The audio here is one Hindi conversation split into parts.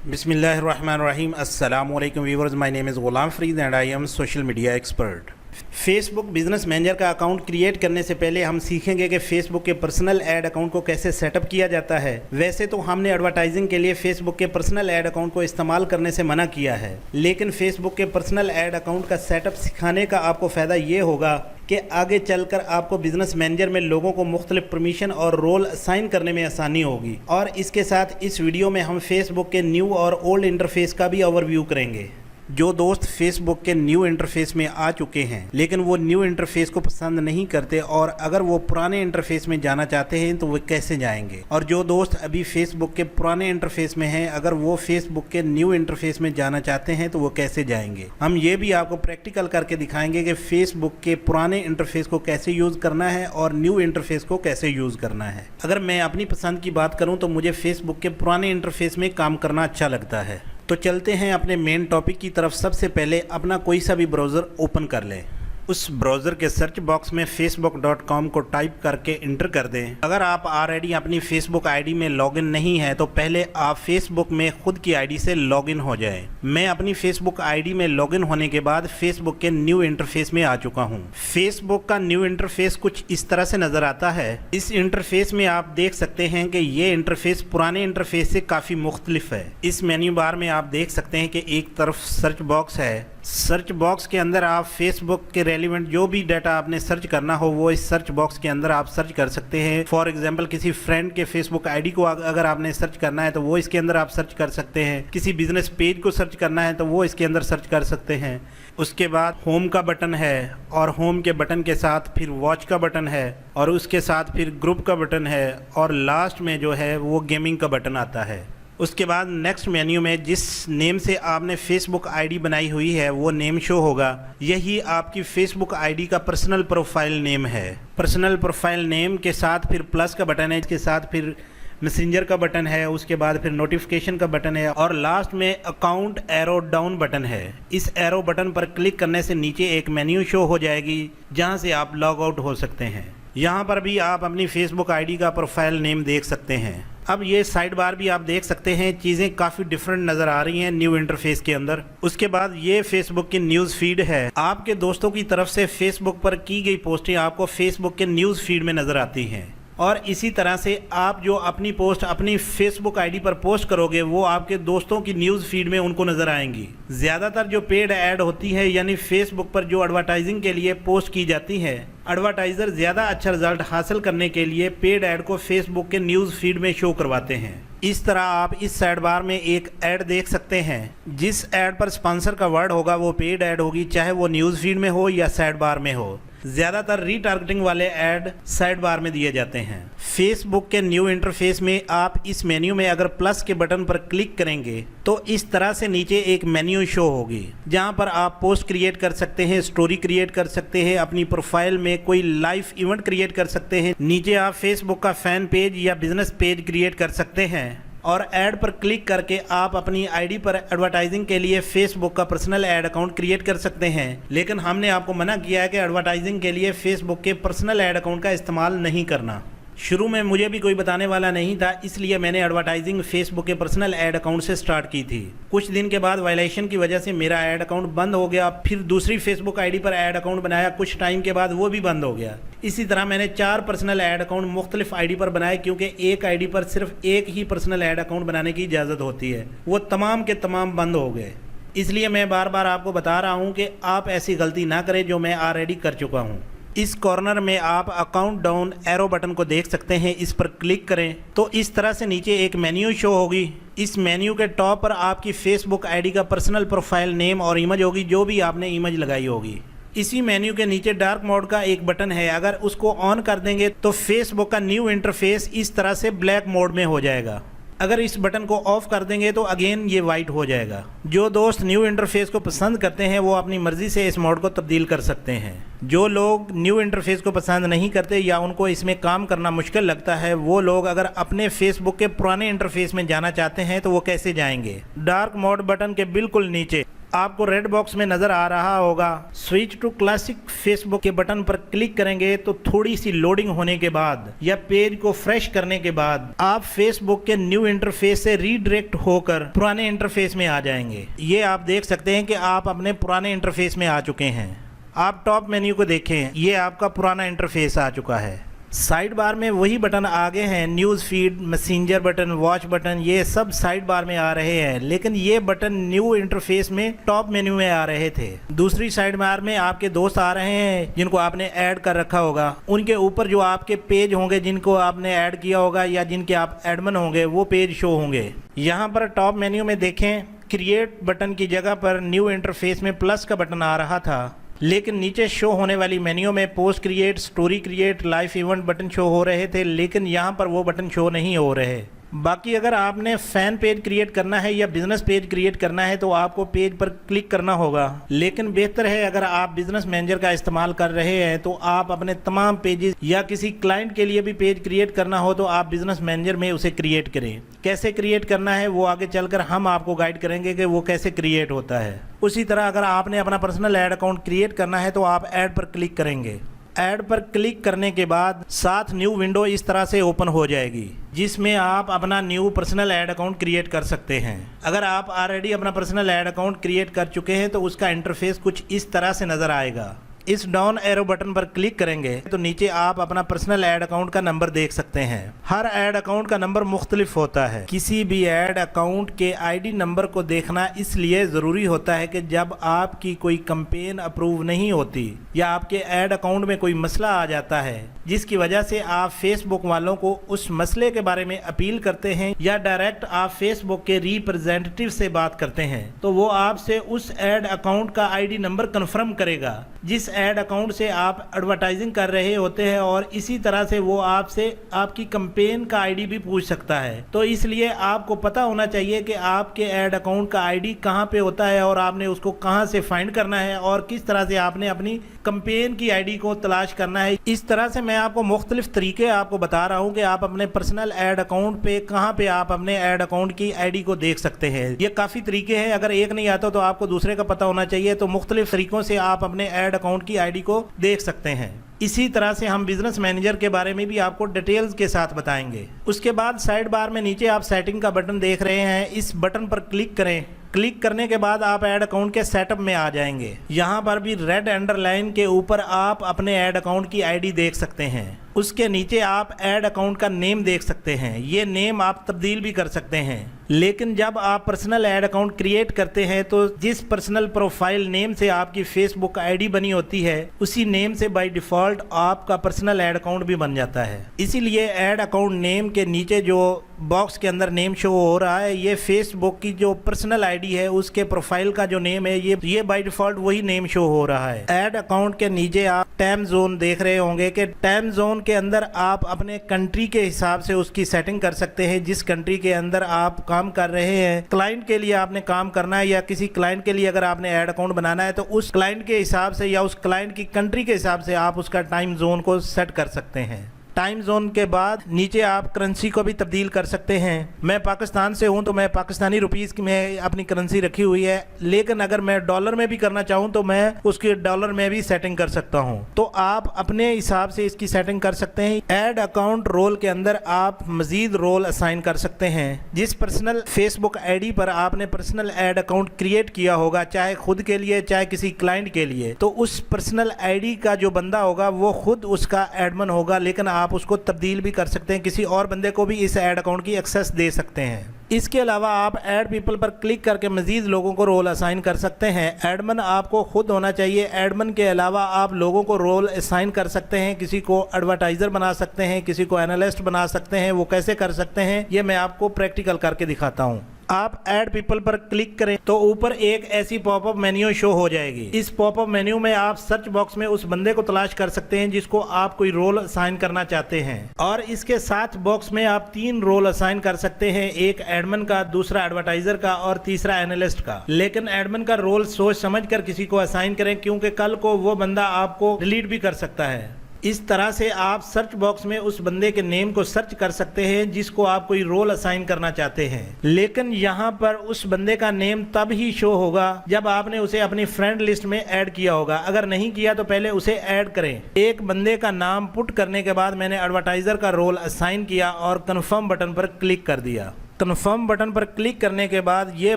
बिस्मिल्लाहिर्रहमानिर्रहीम। अस्सलाम वालेकुम viewers, my name is Ghulam Farid and I am social media expert. Facebook business manager का अकाउंट क्रिएट करने से पहले हम सीखेंगे कि फेसबुक के पर्सनल ऐड अकाउंट को कैसे सेटअप किया जाता है। वैसे तो हमने एडवर्टाइजिंग के लिए फेसबुक के पर्सनल ऐड अकाउंट को इस्तेमाल करने से मना किया है, लेकिन फेसबुक के पर्सनल ऐड अकाउंट का सेटअप सिखाने का आपको फ़ायदा ये होगा कि आगे चलकर आपको बिजनेस मैनेजर में लोगों को मुख्तलिफ परमिशन और रोल असाइन करने में आसानी होगी। और इसके साथ इस वीडियो में हम फेसबुक के न्यू और ओल्ड इंटरफेस का भी ओवरव्यू करेंगे। जो दोस्त फेसबुक के न्यू इंटरफेस में आ चुके हैं लेकिन वो न्यू इंटरफेस को पसंद नहीं करते और अगर वो पुराने इंटरफेस में जाना चाहते हैं तो वो कैसे जाएंगे, और जो दोस्त अभी फेसबुक के पुराने इंटरफेस में हैं अगर वो फेसबुक के न्यू इंटरफेस में जाना चाहते हैं तो वो कैसे जाएंगे। हम ये भी आपको प्रैक्टिकल करके दिखाएंगे कि फेसबुक के पुराने इंटरफेस को कैसे यूज़ करना है और न्यू इंटरफेस को कैसे यूज़ करना है। अगर मैं अपनी पसंद की बात करूँ तो मुझे फेसबुक के पुराने इंटरफेस में काम करना अच्छा लगता है। तो चलते हैं अपने मेन टॉपिक की तरफ। सबसे पहले अपना कोई सा भी ब्राउज़र ओपन कर लें। उस ब्राउज़र के सर्च बॉक्स में facebook.com को टाइप करके इंटर कर दें। अगर आप ऑलरेडी अपनी फेसबुक आईडी में लॉगिन नहीं है तो पहले आप फेसबुक में खुद की आईडी से लॉगिन हो जाएं। मैं अपनी फेसबुक आईडी में लॉगिन होने के बाद फेसबुक के न्यू इंटरफेस में आ चुका हूं। फेसबुक का न्यू इंटरफेस कुछ इस तरह से नज़र आता है। इस इंटरफेस में आप देख सकते हैं कि ये इंटरफेस पुराने इंटरफेस से काफ़ी मुख्तलिफ है। इस मेन्यू बार में आप देख सकते हैं कि एक तरफ सर्च बॉक्स है। सर्च बॉक्स के अंदर आप फेसबुक के रेलिवेंट जो भी डाटा आपने सर्च करना हो वो इस सर्च बॉक्स के अंदर आप सर्च कर सकते हैं। फॉर एग्जांपल किसी फ्रेंड के फेसबुक आईडी को अगर आपने सर्च करना है तो वो इसके अंदर आप सर्च कर सकते हैं। किसी बिजनेस पेज को सर्च करना है तो वो इसके अंदर सर्च कर सकते हैं। उसके बाद होम का बटन है और होम के बटन के साथ फिर वॉच का बटन है और उसके साथ फिर ग्रुप का बटन है और लास्ट में जो है वो गेमिंग का बटन आता है। उसके बाद नेक्स्ट मेन्यू में जिस नेम से आपने फेसबुक आईडी बनाई हुई है वो नेम शो होगा। यही आपकी फेसबुक आईडी का पर्सनल प्रोफाइल नेम है। पर्सनल प्रोफाइल नेम के साथ फिर प्लस का बटन है, इसके साथ फिर मैसेंजर का बटन है, उसके बाद फिर नोटिफिकेशन का बटन है और लास्ट में अकाउंट एरो डाउन बटन है। इस एरो बटन पर क्लिक करने से नीचे एक मेन्यू शो हो जाएगी जहां से आप लॉग आउट हो सकते हैं। यहाँ पर भी आप अपनी फेसबुक आईडी का प्रोफाइल नेम देख सकते हैं। अब ये साइड बार भी आप देख सकते हैं, चीज़ें काफ़ी डिफरेंट नज़र आ रही हैं न्यू इंटरफेस के अंदर। उसके बाद ये फेसबुक की न्यूज़ फीड है। आपके दोस्तों की तरफ से फेसबुक पर की गई पोस्टें आपको फेसबुक के न्यूज़ फीड में नज़र आती हैं और इसी तरह से आप जो अपनी पोस्ट अपनी फेसबुक आईडी पर पोस्ट करोगे वो आपके दोस्तों की न्यूज़ फीड में उनको नज़र आएंगी। ज़्यादातर जो पेड ऐड होती है यानी फेसबुक पर जो एडवर्टाइजिंग के लिए पोस्ट की जाती है, एडवर्टाइज़र ज़्यादा अच्छा रिजल्ट हासिल करने के लिए पेड ऐड को फेसबुक के न्यूज़ फीड में शो करवाते हैं। इस तरह आप इस साइड बार में एक ऐड देख सकते हैं। जिस ऐड पर स्पॉन्सर का वर्ड होगा वो पेड ऐड होगी, चाहे वो न्यूज़ फीड में हो या साइड बार में हो। ज़्यादातर रीटारगेटिंग वाले ऐड साइड बार में दिए जाते हैं। फेसबुक के न्यू इंटरफेस में आप इस मेन्यू में अगर प्लस के बटन पर क्लिक करेंगे तो इस तरह से नीचे एक मेन्यू शो होगी जहां पर आप पोस्ट क्रिएट कर सकते हैं, स्टोरी क्रिएट कर सकते हैं, अपनी प्रोफाइल में कोई लाइव इवेंट क्रिएट कर सकते हैं। नीचे आप फेसबुक का फैन पेज या बिजनेस पेज क्रिएट कर सकते हैं और ऐड पर क्लिक करके आप अपनी आईडी पर एडवर्टाइजिंग के लिए फेसबुक का पर्सनल ऐड अकाउंट क्रिएट कर सकते हैं। लेकिन हमने आपको मना किया है कि एडवर्टाइजिंग के लिए फेसबुक के पर्सनल ऐड अकाउंट का इस्तेमाल नहीं करना। शुरू में मुझे भी कोई बताने वाला नहीं था, इसलिए मैंने एडवर्टाइजिंग फेसबुक के पर्सनल ऐड अकाउंट से स्टार्ट की थी। कुछ दिन के बाद वायलेशन की वजह से मेरा ऐड अकाउंट बंद हो गया। फिर दूसरी फेसबुक आईडी पर ऐड अकाउंट बनाया, कुछ टाइम के बाद वो भी बंद हो गया। इसी तरह मैंने 4 पर्सनल ऐड अकाउंट मुख्तलिफ आईडी पर बनाए क्योंकि एक आईडी पर सिर्फ एक ही पर्सनल ऐड अकाउंट बनाने की इजाज़त होती है। वो तमाम के तमाम बंद हो गए। इसलिए मैं बार बार आपको बता रहा हूँ कि आप ऐसी गलती ना करें जो मैं ऑलरेडी कर चुका हूँ। इस कॉर्नर में आप अकाउंट डाउन एरो बटन को देख सकते हैं। इस पर क्लिक करें तो इस तरह से नीचे एक मेन्यू शो होगी। इस मेन्यू के टॉप पर आपकी फेसबुक आईडी का पर्सनल प्रोफाइल नेम और इमेज होगी, जो भी आपने इमेज लगाई होगी। इसी मेन्यू के नीचे डार्क मोड का एक बटन है, अगर उसको ऑन कर देंगे तो फेसबुक का न्यू इंटरफेस इस तरह से ब्लैक मोड में हो जाएगा। अगर इस बटन को ऑफ कर देंगे तो अगेन ये वाइट हो जाएगा। जो दोस्त न्यू इंटरफेस को पसंद करते हैं वो अपनी मर्ज़ी से इस मोड को तब्दील कर सकते हैं। जो लोग न्यू इंटरफेस को पसंद नहीं करते या उनको इसमें काम करना मुश्किल लगता है वो लोग अगर अपने फेसबुक के पुराने इंटरफेस में जाना चाहते हैं तो वो कैसे जाएंगे। डार्क मोड बटन के बिल्कुल नीचे आपको रेड बॉक्स में नज़र आ रहा होगा। स्विच टू क्लासिक फेसबुक के बटन पर क्लिक करेंगे तो थोड़ी सी लोडिंग होने के बाद या पेज को फ्रेश करने के बाद आप फेसबुक के न्यू इंटरफेस से रीडायरेक्ट होकर पुराने इंटरफेस में आ जाएंगे। ये आप देख सकते हैं कि आप अपने पुराने इंटरफेस में आ चुके हैं। आप टॉप मेन्यू को देखें, ये आपका पुराना इंटरफेस आ चुका है। साइड बार में वही बटन आगे हैं, news feed, messenger button, watch button, ये सब साइड बार में आ रहे हैं, लेकिन ये बटन न्यू इंटरफेस में टॉप मेन्यू में आ रहे थे। दूसरी साइड बार में आपके दोस्त आ रहे हैं जिनको आपने ऐड कर रखा होगा, उनके ऊपर जो आपके पेज होंगे जिनको आपने ऐड किया होगा या जिनके आप एडमिन होंगे वो पेज शो होंगे। यहाँ पर टॉप मेन्यू में देखें, क्रिएट बटन की जगह पर न्यू इंटरफेस में प्लस का बटन आ रहा था, लेकिन नीचे शो होने वाली मेन्यू में post create, story create, live event button show हो रहे थे, लेकिन यहाँ पर वो बटन शो नहीं हो रहे। बाकी अगर आपने फैन पेज क्रिएट करना है या बिजनेस पेज क्रिएट करना है तो आपको पेज पर क्लिक करना होगा, लेकिन बेहतर है अगर आप बिजनेस मैनेजर का इस्तेमाल कर रहे हैं तो आप अपने तमाम पेजेस या किसी क्लाइंट के लिए भी पेज क्रिएट करना हो तो आप बिजनेस मैनेजर में उसे क्रिएट करें। कैसे क्रिएट करना है वो आगे चलकर हम आपको गाइड करेंगे कि वो कैसे क्रिएट होता है। उसी तरह अगर आपने अपना पर्सनल ऐड अकाउंट क्रिएट करना है तो आप ऐड पर क्लिक करेंगे। ऐड पर क्लिक करने के बाद साथ न्यू विंडो इस तरह से ओपन हो जाएगी जिसमें आप अपना new personal add account create कर सकते हैं। अगर आप ऑलरेडी अपना पर्सनल ऐड अकाउंट क्रिएट कर चुके हैं तो उसका इंटरफेस कुछ इस तरह से नज़र आएगा। इस डाउन एरो बटन पर क्लिक करेंगे तो नीचे आप अपना पर्सनल ऐड अकाउंट का नंबर देख सकते हैं। हर ऐड अकाउंट का नंबर मुख्तलिफ होता है। किसी भी ऐड अकाउंट के आईडी नंबर को देखना इसलिए ज़रूरी होता है कि जब आपकी कोई कैंपेन अप्रूव नहीं होती या आपके ऐड अकाउंट में कोई मसला आ जाता है जिसकी वजह से आप फेसबुक वालों को उस मसले के बारे में अपील करते हैं या डायरेक्ट आप फेसबुक के रिप्रेजेंटेटिव से बात करते हैं तो वो आपसे उस ऐड अकाउंट का आईडी नंबर कंफर्म करेगा जिस ऐड अकाउंट से आप एडवर्टाइजिंग कर रहे होते हैं, और इसी तरह से वो आपसे आपकी कैंपेन का आईडी भी पूछ सकता है। तो इसलिए आपको पता होना चाहिए कि आपके ऐड अकाउंट का आईडी कहाँ पे होता है और आपने उसको कहाँ से फाइंड करना है और किस तरह से आपने अपनी कैंपेन की आईडी को तलाश करना है। इस तरह से मैं आपको मुख्तलिफ तरीके आपको बता रहा हूँ कि आप अपने पर्सनल ऐड अकाउंट पे कहाँ पे आप अपने ऐड अकाउंट की आईडी को देख सकते हैं। ये काफ़ी तरीके हैं, अगर एक नहीं आता तो आपको दूसरे का पता होना चाहिए। तो मुख्तलिफ तरीकों से आप अपने ऐड अकाउंट की आईडी को देख सकते हैं। इसी तरह से हम बिजनेस मैनेजर के बारे में भी आपको डिटेल्स के साथ बताएंगे। उसके बाद साइड बार में नीचे आप सेटिंग का बटन देख रहे हैं, इस बटन पर क्लिक करें। क्लिक करने के बाद आप ऐड अकाउंट के सेटअप में आ जाएंगे। यहाँ पर भी रेड अंडरलाइन के ऊपर आप अपने ऐड अकाउंट की आईडी देख सकते हैं। उसके नीचे आप ऐड अकाउंट का नेम देख सकते हैं। ये नेम आप तब्दील भी कर सकते हैं, लेकिन जब आप पर्सनल ऐड अकाउंट क्रिएट करते हैं तो जिस पर्सनल प्रोफाइल नेम से आपकी फेसबुक आईडी बनी होती है उसी नेम से बाय डिफ़ॉल्ट आपका पर्सनल ऐड अकाउंट भी बन जाता है। इसीलिए ऐड अकाउंट नेम के नीचे जो बॉक्स के अंदर नेम शो हो रहा है ये फेसबुक की जो पर्सनल आईडी है उसके प्रोफाइल का जो नेम है ये बाय डिफ़ॉल्ट वही नेम शो हो रहा है। ऐड अकाउंट के नीचे आप टाइम जोन देख रहे होंगे कि टाइम जोन के अंदर आप अपने कंट्री के हिसाब से उसकी सेटिंग कर सकते हैं। जिस कंट्री के अंदर आप काम कर रहे हैं, क्लाइंट के लिए आपने काम करना है या किसी क्लाइंट के लिए अगर आपने ऐड अकाउंट बनाना है तो उस क्लाइंट के हिसाब से या उस क्लाइंट की कंट्री के हिसाब से आप उसका टाइम जोन को सेट कर सकते हैं। टाइम जोन के बाद नीचे आप करेंसी को भी तब्दील कर सकते हैं। मैं पाकिस्तान से हूं तो मैं पाकिस्तानी रुपीस की मैं अपनी करेंसी रखी हुई है, लेकिन अगर मैं डॉलर में भी करना चाहूं तो मैं उसकी डॉलर में भी सेटिंग कर सकता हूं। तो आप अपने हिसाब से इसकी सेटिंग कर सकते हैं। ऐड अकाउंट रोल के अंदर आप मजीद रोल असाइन कर सकते हैं। जिस पर्सनल फेसबुक आईडी पर आपने पर्सनल ऐड अकाउंट क्रिएट किया होगा, चाहे खुद के लिए चाहे किसी क्लाइंट के लिए, तो उस पर्सनल आईडी का जो बंदा होगा वो खुद उसका एडमिन होगा, लेकिन आप उसको तब्दील भी कर सकते हैं। किसी और बंदे को भी इस ऐड अकाउंट की एक्सेस दे सकते हैं। इसके अलावा आप ऐड पीपल पर क्लिक करके मजीद लोगों को रोल असाइन कर सकते हैं। एडमिन आपको खुद होना चाहिए। एडमिन के अलावा आप लोगों को रोल असाइन कर सकते हैं। किसी को एडवर्टाइज़र बना सकते हैं, किसी को एनालिस्ट बना सकते हैं। वो कैसे कर सकते हैं ये मैं आपको प्रैक्टिकल करके दिखाता हूँ। आप ऐड पीपल पर क्लिक करें तो ऊपर एक ऐसी पॉपअप मेन्यू शो हो जाएगी। इस पॉपअप मेन्यू में आप सर्च बॉक्स में उस बंदे को तलाश कर सकते हैं जिसको आप कोई रोल असाइन करना चाहते हैं, और इसके साथ बॉक्स में आप 3 रोल असाइन कर सकते हैं, एक एडमिन का, दूसरा एडवर्टाइजर का और तीसरा एनालिस्ट का। लेकिन एडमिन का रोल सोच समझ कर किसी को असाइन करें, क्योंकि कल को वो बंदा आपको डिलीट भी कर सकता है। इस तरह से आप सर्च बॉक्स में उस बंदे के नेम को सर्च कर सकते हैं जिसको आप कोई रोल असाइन करना चाहते हैं। लेकिन यहाँ पर उस बंदे का नेम तब ही शो होगा जब आपने उसे अपनी फ्रेंड लिस्ट में ऐड किया होगा। अगर नहीं किया तो पहले उसे ऐड करें। एक बंदे का नाम पुट करने के बाद मैंने एडवर्टाइजर का रोल असाइन किया और कन्फर्म बटन पर क्लिक कर दिया। कन्फर्म बटन पर क्लिक करने के बाद ये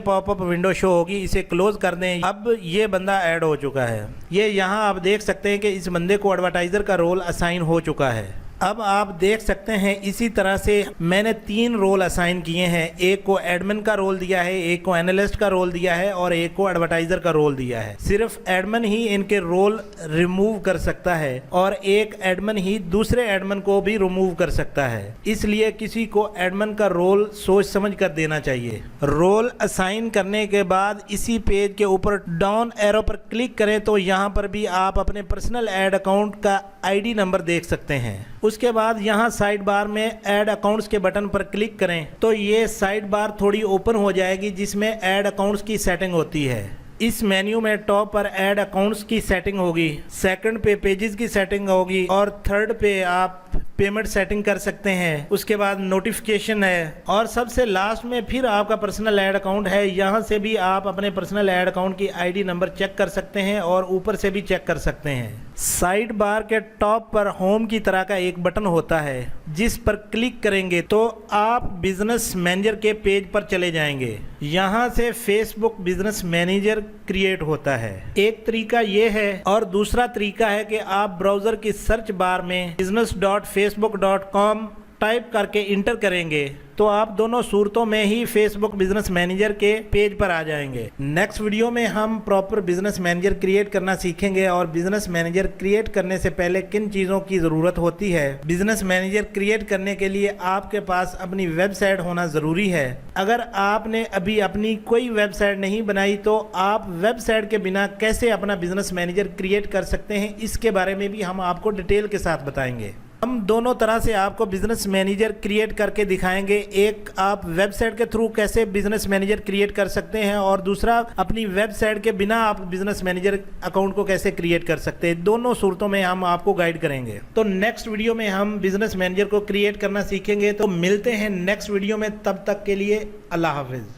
पॉपअप विंडो शो होगी, इसे क्लोज कर दें। अब ये बंदा ऐड हो चुका है। ये यहाँ आप देख सकते हैं कि इस बंदे को एडवर्टाइजर का रोल असाइन हो चुका है। अब आप देख सकते हैं इसी तरह से मैंने 3 रोल असाइन किए हैं। एक को एडमिन का रोल दिया है, एक को एनालिस्ट का रोल दिया है और एक को एडवर्टाइजर का रोल दिया है। सिर्फ एडमिन ही इनके रोल रिमूव कर सकता है और एक एडमिन ही दूसरे एडमिन को भी रिमूव कर सकता है। इसलिए किसी को एडमिन का रोल सोच समझ कर देना चाहिए। रोल असाइन करने के बाद इसी पेज के ऊपर डाउन एरो पर क्लिक करें तो यहाँ पर भी आप अपने पर्सनल ऐड अकाउंट का आईडी नंबर देख सकते हैं। उसके बाद यहाँ साइड बार में ऐड अकाउंट्स के बटन पर क्लिक करें तो ये साइड बार थोड़ी ओपन हो जाएगी जिसमें ऐड अकाउंट्स की सेटिंग होती है। इस मेन्यू में टॉप पर ऐड अकाउंट्स की सेटिंग होगी, सेकंड पे पेजेस की सेटिंग होगी और थर्ड पे आप पेमेंट सेटिंग कर सकते हैं। उसके बाद नोटिफिकेशन है और सबसे लास्ट में फिर आपका पर्सनल ऐड अकाउंट है। यहाँ से भी आप अपने पर्सनल ऐड अकाउंट की आईडी नंबर चेक कर सकते हैं और ऊपर से भी चेक कर सकते हैं। साइड बार के टॉप पर होम की तरह का एक बटन होता है जिस पर क्लिक करेंगे तो आप बिजनेस मैनेजर के पेज पर चले जाएंगे। यहाँ से फेसबुक बिजनेस मैनेजर क्रिएट होता है। एक तरीका ये है और दूसरा तरीका है कि आप ब्राउजर की सर्च बार में business.facebook.com टाइप करके इंटर करेंगे तो आप दोनों सूरतों में ही फेसबुक बिजनेस मैनेजर के पेज पर आ जाएंगे। नेक्स्ट वीडियो में हम प्रॉपर बिजनेस मैनेजर क्रिएट करना सीखेंगे और बिजनेस मैनेजर क्रिएट करने से पहले किन चीज़ों की ज़रूरत होती है। बिजनेस मैनेजर क्रिएट करने के लिए आपके पास अपनी वेबसाइट होना ज़रूरी है। अगर आपने अभी अपनी कोई वेबसाइट नहीं बनाई तो आप वेबसाइट के बिना कैसे अपना बिजनेस मैनेजर क्रिएट कर सकते हैं, इसके बारे में भी हम आपको डिटेल के साथ बताएंगे। हम दोनों तरह से आपको बिजनेस मैनेजर क्रिएट करके दिखाएंगे। एक आप वेबसाइट के थ्रू कैसे बिजनेस मैनेजर क्रिएट कर सकते हैं और दूसरा अपनी वेबसाइट के बिना आप बिजनेस मैनेजर अकाउंट को कैसे क्रिएट कर सकते हैं। दोनों सूरतों में हम आपको गाइड करेंगे। तो नेक्स्ट वीडियो में हम बिजनेस मैनेजर को क्रिएट करना सीखेंगे। तो मिलते हैं नेक्स्ट वीडियो में, तब तक के लिए अल्लाह हाफिज़।